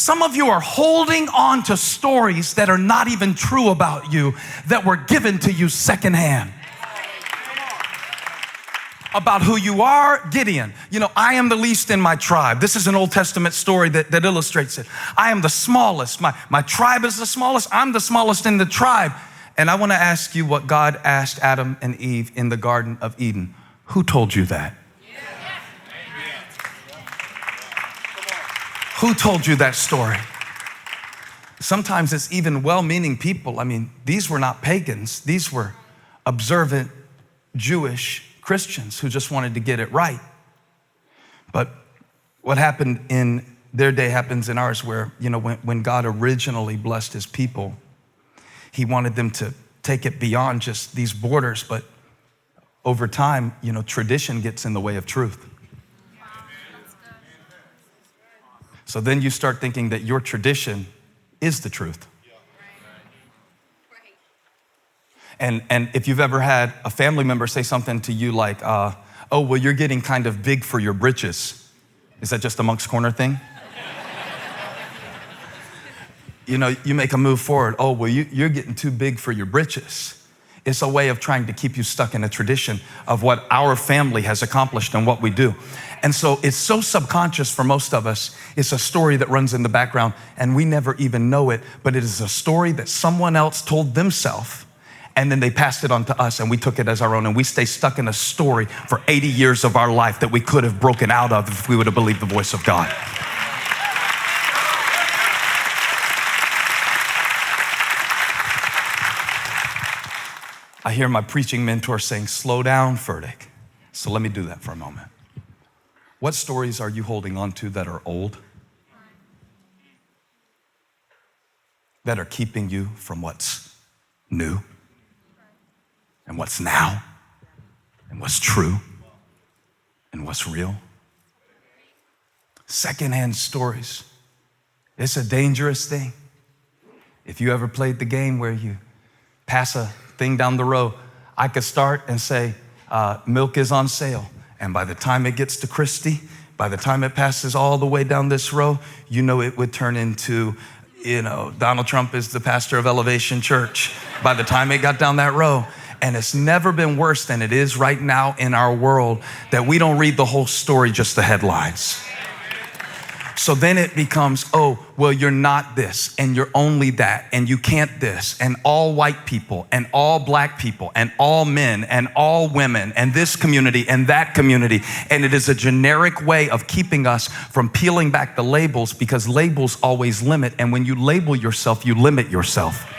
Some of you are holding on to stories that are not even true about you, that were given to you secondhand. About who you are. Gideon, I am the least in my tribe. This is an Old Testament story that illustrates it. I am the smallest. My tribe is the smallest. I'm the smallest in the tribe. And I want to ask you what God asked Adam and Eve in the Garden of Eden. Who told you that? Who told you that story? Sometimes it's even well-meaning people. These were not pagans. These were observant Jewish Christians who just wanted to get it right. But what happened in their day happens in ours, where, when God originally blessed his people, he wanted them to take it beyond just these borders. But over time, tradition gets in the way of truth. So then you start thinking that your tradition is the truth. And if you've ever had a family member say something to you like, oh, well, you're getting kind of big for your britches. Is that just a Moncks Corner thing? You make a move forward. Oh, well, you're getting too big for your britches. It's a way of trying to keep you stuck in a tradition of what our family has accomplished and what we do. And so it's so subconscious for most of us. It's a story that runs in the background and we never even know it, but it is a story that someone else told themselves, and then they passed it on to us and we took it as our own, and we stay stuck in a story for 80 years of our life that we could have broken out of if we would have believed the voice of God. I hear my preaching mentor saying, slow down, Furtick. So let me do that for a moment. What stories are you holding on to that are old? That are keeping you from what's new? And what's now? And what's true? And what's real? Secondhand stories. It's a dangerous thing. If you ever played the game where you pass a thing down the row, I could start and say, milk is on sale. And by the time it gets to Christie, by the time it passes all the way down this row, it would turn into, Donald Trump is the pastor of Elevation Church. By the time it got down that row. And it's never been worse than it is right now in our world, that we don't read the whole story, just the headlines. So then it becomes, oh, well, you're not this, and you're only that, and you can't this, and all white people, and all black people, and all men, and all women, and this community, and that community. And it is a generic way of keeping us from peeling back the labels, because labels always limit. And when you label yourself, you limit yourself.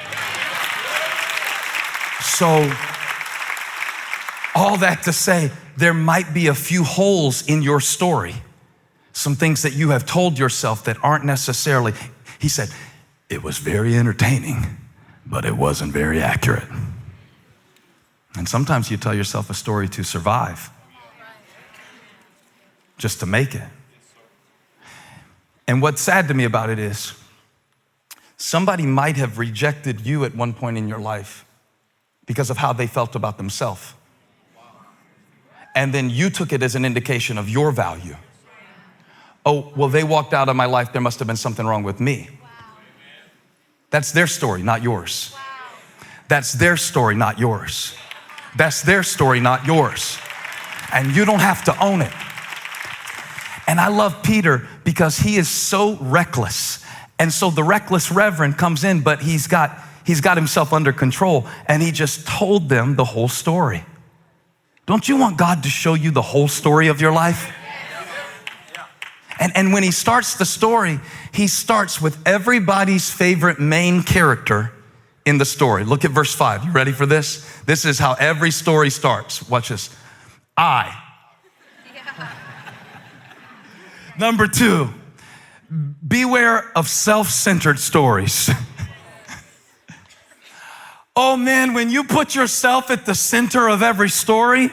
So all that to say, there might be a few holes in your story. Some things that you have told yourself that aren't necessarily, he said, it was very entertaining, but it wasn't very accurate. And sometimes you tell yourself a story to survive, just to make it. And what's sad to me about it is, somebody might have rejected you at one point in your life because of how they felt about themselves. And then you took it as an indication of your value. Oh, well, they walked out of my life. There must have been something wrong with me. Wow. That's their story, not yours. Wow. That's their story, not yours. That's their story, not yours. And you don't have to own it. And I love Peter because he is so reckless. And so the reckless reverend comes in, but he's got himself under control. And he just told them the whole story. Don't you want God to show you the whole story of your life? And when he starts the story, he starts with everybody's favorite main character in the story. Look at verse 5. You ready for this? This is how every story starts. Watch this. I. Yeah. Number 2, beware of self-centered stories. Oh man, when you put yourself at the center of every story,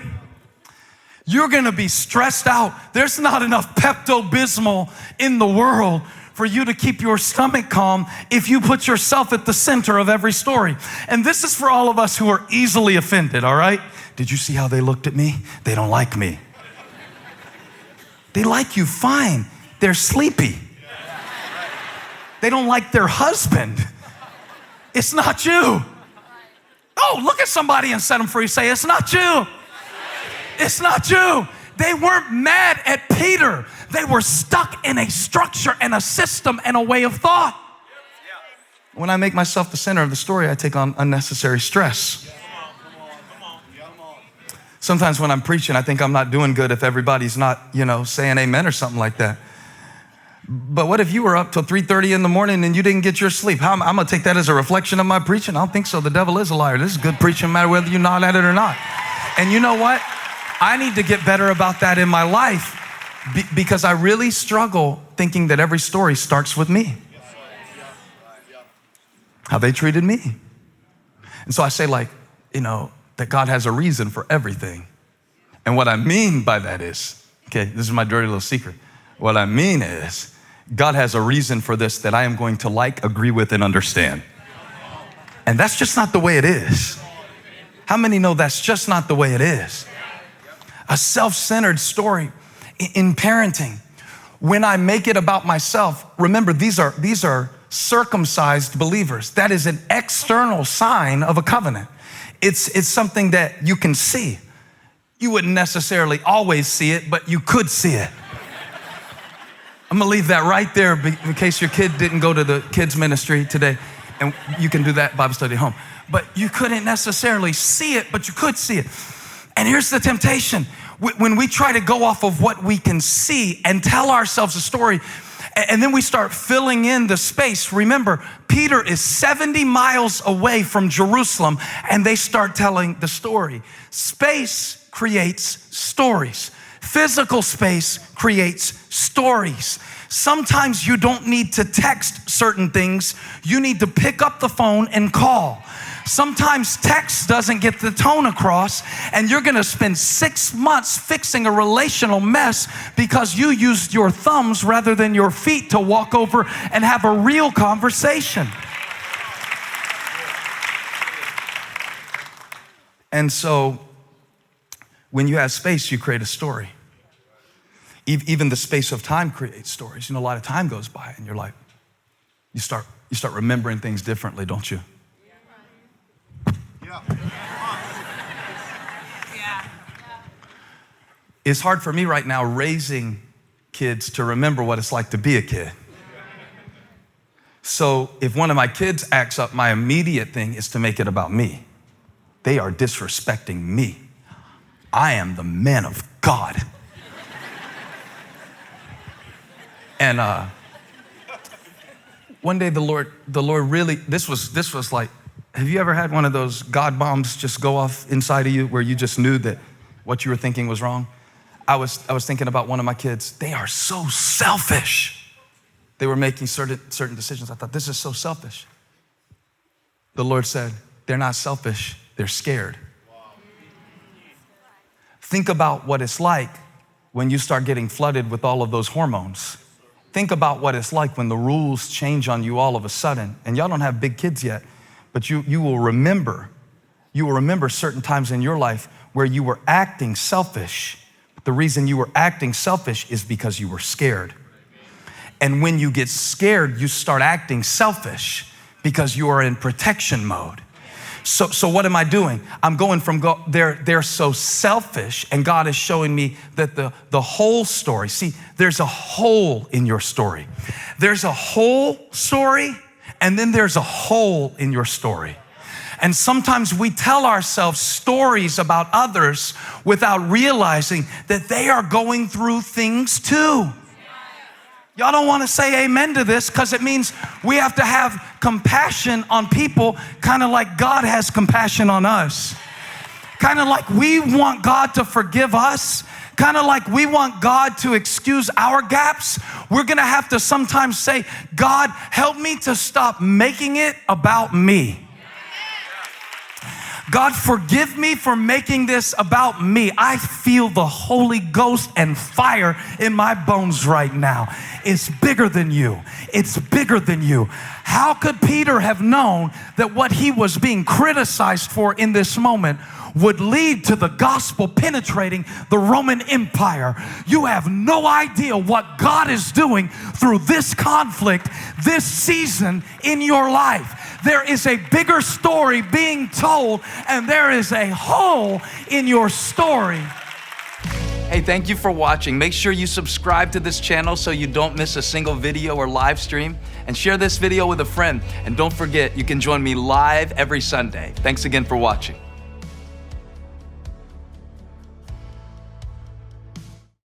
you're gonna be stressed out. There's not enough Pepto-Bismol in the world for you to keep your stomach calm if you put yourself at the center of every story. And this is for all of us who are easily offended, all right? Did you see how they looked at me? They don't like me. They like you fine. They're sleepy. They don't like their husband. It's not you. Oh, look at somebody and set them free. Say, it's not you. It's not you. They weren't mad at Peter. They were stuck in a structure and a system and a way of thought. When I make myself the center of the story, I take on unnecessary stress. Sometimes when I'm preaching, I think I'm not doing good if everybody's not, saying amen or something like that. But what if you were up till 3:30 in the morning and you didn't get your sleep? I'm going to take that as a reflection of my preaching? I don't think so. The devil is a liar. This is good preaching, no matter whether you nod at it or not. And you know what? I need to get better about that in my life because I really struggle thinking that every story starts with me. How they treated me. And so I say that God has a reason for everything. And what I mean by that is, this is my dirty little secret. What I mean is God has a reason for this that I am going to agree with, and understand. And that's just not the way it is. How many know that's just not the way it is? A self-centered story in parenting. When I make it about myself, remember, these are circumcised believers. That is an external sign of a covenant. It's something that you can see. You wouldn't necessarily always see it, but you could see it. I'm gonna leave that right there in case your kid didn't go to the kids ministry today, and you can do that Bible study at home. But you couldn't necessarily see it, but you could see it. And here's the temptation. When we try to go off of what we can see and tell ourselves a story, and then we start filling in the space. Remember, Peter is 70 miles away from Jerusalem, and they start telling the story. Space creates stories. Physical space creates stories. Sometimes you don't need to text certain things. You need to pick up the phone and call. Sometimes text doesn't get the tone across, and you're gonna spend 6 months fixing a relational mess because you used your thumbs rather than your feet to walk over and have a real conversation. And so when you have space, you create a story. Even the space of time creates stories. A lot of time goes by and you're like, you start remembering things differently, don't you? It's hard for me right now raising kids to remember what it's like to be a kid. So if one of my kids acts up, my immediate thing is to make it about me. They are disrespecting me. I am the man of God. And one day the Lord really, this was like, have you ever had one of those God bombs just go off inside of you where you just knew that what you were thinking was wrong? I was thinking about one of my kids. They are so selfish. They were making certain decisions. I thought, this is so selfish. The Lord said, they're not selfish, they're scared. Think about what it's like when you start getting flooded with all of those hormones. Think about what it's like when the rules change on you all of a sudden. And y'all don't have big kids yet, but you will remember certain times in your life where you were acting selfish. The reason you were acting selfish is because you were scared. And when you get scared, you start acting selfish because you are in protection mode. So what am I doing? I'm going from they're so selfish, and God is showing me that the whole story, see, there's a hole in your story. There's a whole story, and then there's a hole in your story. And sometimes we tell ourselves stories about others without realizing that they are going through things too. Y'all don't want to say amen to this because it means we have to have compassion on people, kind of like God has compassion on us. Kind of like we want God to forgive us. Kind of like we want God to excuse our gaps. We're going to have to sometimes say, God, help me to stop making it about me. God, forgive me for making this about me. I feel the Holy Ghost and fire in my bones right now. It's bigger than you. It's bigger than you. How could Peter have known that what he was being criticized for in this moment would lead to the gospel penetrating the Roman Empire? You have no idea what God is doing through this conflict, this season in your life. There is a bigger story being told, and there is a hole in your story. Hey, thank you for watching. Make sure you subscribe to this channel so you don't miss a single video or live stream, and share this video with a friend. And don't forget, you can join me live every Sunday. Thanks again for watching.